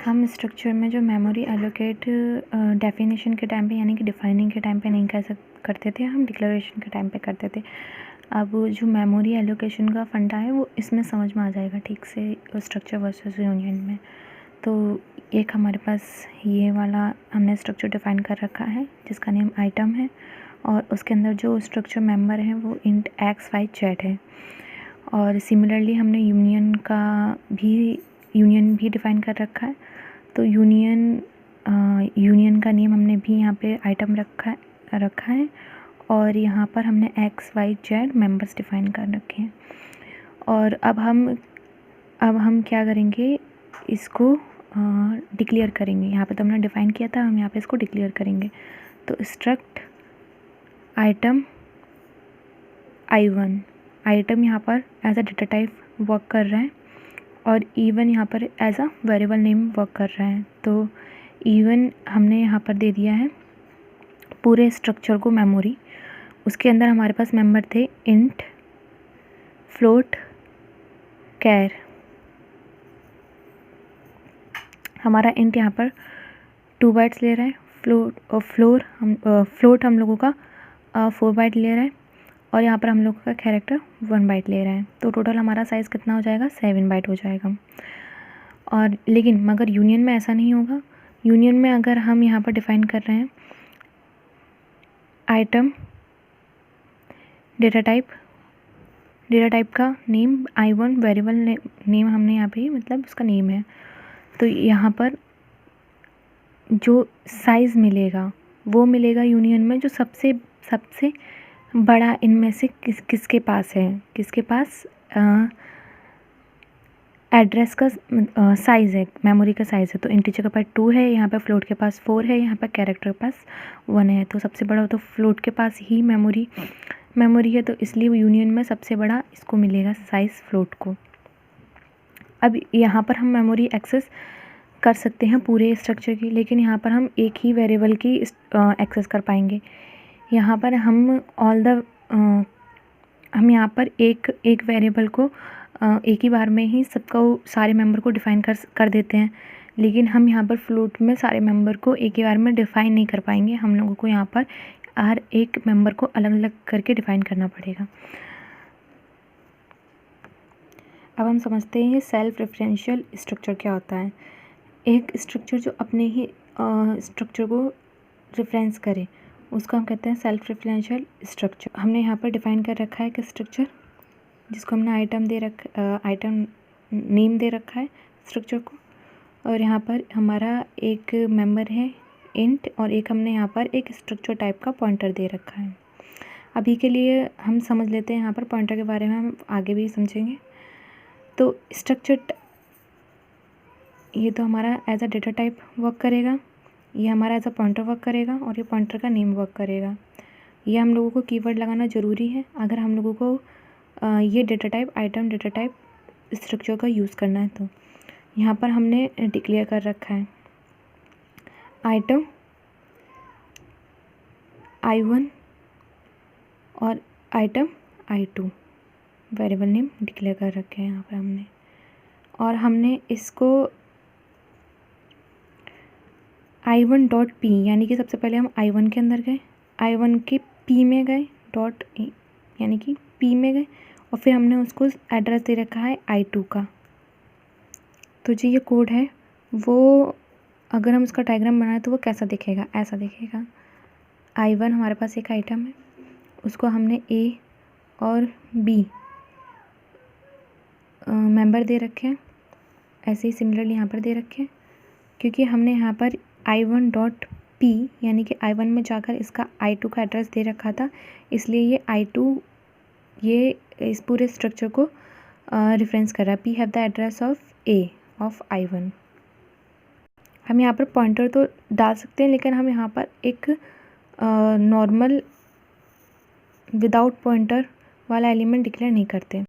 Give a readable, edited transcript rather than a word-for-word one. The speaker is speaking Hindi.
हम स्ट्रक्चर में जो मेमोरी एलोकेट डेफिनेशन के टाइम पे यानी कि डिफाइनिंग के टाइम पे नहीं करते थे, हम डिक्लेरेशन के टाइम पे करते थे। अब जो मेमोरी एलोकेशन का फंडा है वो इसमें समझ में आ जाएगा ठीक से स्ट्रक्चर वर्सेस यूनियन में। तो एक हमारे पास ये वाला हमने स्ट्रक्चर डिफाइन कर रखा है जिसका नेम आइटम है, और उसके अंदर जो स्ट्रक्चर मेंबर है वो इंट एक्स वाई जेड है। और सिमिलरली हमने यूनियन भी डिफ़ाइन कर रखा है। तो यूनियन का नेम हमने भी यहाँ पे आइटम रखा है और यहाँ पर हमने X Y Z members define कर रखे हैं। और अब हम क्या करेंगे, इसको डिक्लेयर करेंगे। यहाँ पे तो हमने डिफ़ाइन किया था, हम यहाँ पे इसको डिक्लेयर करेंगे। तो स्ट्रक्ट आइटम I1, आइटम यहाँ पर as a data type work कर रहा है और E1 यहाँ पर as a variable name work कर रहा है। तो E1 हमने यहाँ पर दे दिया है पूरे स्ट्रक्चर को मेमोरी। उसके अंदर हमारे पास मेंबर थे इंट, फ्लोट, कैर। हमारा इंट यहाँ पर 2 बाइट्स ले रहा है, फ्लोट हम लोगों का 4 बाइट ले रहा है और यहाँ पर हम लोगों का कैरेक्टर 1 बाइट ले रहा है। तो टोटल हमारा साइज़ कितना हो जाएगा, 7 बाइट हो जाएगा। और लेकिन मगर यूनियन में ऐसा नहीं होगा। यूनियन में अगर हम यहाँ पर डिफ़ाइन कर रहे हैं आइटम डेटा टाइप का नेम I1 वेरिएबल नेम हमने यहाँ पे मतलब उसका नेम है, तो यहाँ पर जो साइज़ मिलेगा वो मिलेगा यूनियन में जो सबसे बड़ा इनमें से किसके पास है, किसके पास एड्रेस का साइज़ है, मेमोरी का साइज़ है। तो इंटीजर के पास 2 है, यहाँ पे फ्लोट के पास 4 है, यहाँ पे कैरेक्टर के पास 1 है। तो सबसे बड़ा तो फ्लोट के पास ही मेमोरी है, तो इसलिए यूनियन में सबसे बड़ा इसको मिलेगा साइज़ फ्लोट को। अब यहाँ पर हम मेमोरी एक्सेस कर सकते हैं पूरे स्ट्रक्चर की, लेकिन यहाँ पर हम एक ही वेरिएबल की एक्सेस कर पाएंगे। यहाँ पर हम यहाँ पर एक वेरिएबल को एक ही बार में ही सारे मेंबर को डिफ़ाइन कर देते हैं, लेकिन हम यहाँ पर फ्लोट में सारे मेंबर को एक ही बार में डिफ़ाइन नहीं कर पाएंगे। हम लोगों को यहाँ पर हर एक मेंबर को अलग अलग करके डिफ़ाइन करना पड़ेगा। अब हम समझते हैं ये सेल्फ रेफरेंशियल स्ट्रक्चर क्या होता है। एक स्ट्रक्चर जो अपने ही स्ट्रक्चर को रेफरेंस करे उसको हम कहते हैं सेल्फ रेफरेंशियल स्ट्रक्चर। हमने यहाँ पर डिफ़ाइन कर रखा है कि स्ट्रक्चर जिसको हमने आइटम नेम दे रखा है स्ट्रक्चर को, और यहाँ पर हमारा एक मेंबर है इंट और एक हमने यहाँ पर एक स्ट्रक्चर टाइप का पॉइंटर दे रखा है। अभी के लिए हम समझ लेते हैं यहाँ पर पॉइंटर के बारे में, हम आगे भी समझेंगे। तो स्ट्रक्चर ये तो हमारा as a data type work करेगा, ये हमारा एज अ पॉइंटर वर्क करेगा और ये पॉइंटर का नेम वर्क करेगा। ये हम लोगों को कीवर्ड लगाना ज़रूरी है अगर हम लोगों को ये data type item data type structure का यूज़ करना है। तो यहाँ पर हमने डिक्लेयर कर रखा है आइटम I1 और item I2 variable name declare कर रखे हैं यहाँ पर हमने, और हमने इसको I1.p यानी कि सबसे पहले हम I1 के अंदर गए, I1 के P में गए डॉट यानी कि P में गए, और फिर हमने उसको एड्रेस दे रखा है I2 का। तो जो ये कोड है वो अगर हम उसका डायग्राम बनाए तो वो कैसा दिखेगा, ऐसा दिखेगा। I1 हमारे पास एक आइटम है, उसको हमने A और B मेंबर दे रखे हैं, ऐसे ही सिमिलरली यहाँ पर दे रखे हैं, क्योंकि हमने यहाँ पर I1.p यानी कि I1 में जाकर इसका I2 का एड्रेस दे रखा था, इसलिए ये I2 ये इस पूरे स्ट्रक्चर को रेफरेंस कर रहा है। P have the address of A of I1। हम यहाँ पर पॉइंटर तो डाल सकते हैं, लेकिन हम यहाँ पर एक नॉर्मल विदाउट पॉइंटर वाला एलिमेंट डिक्लेयर नहीं करते।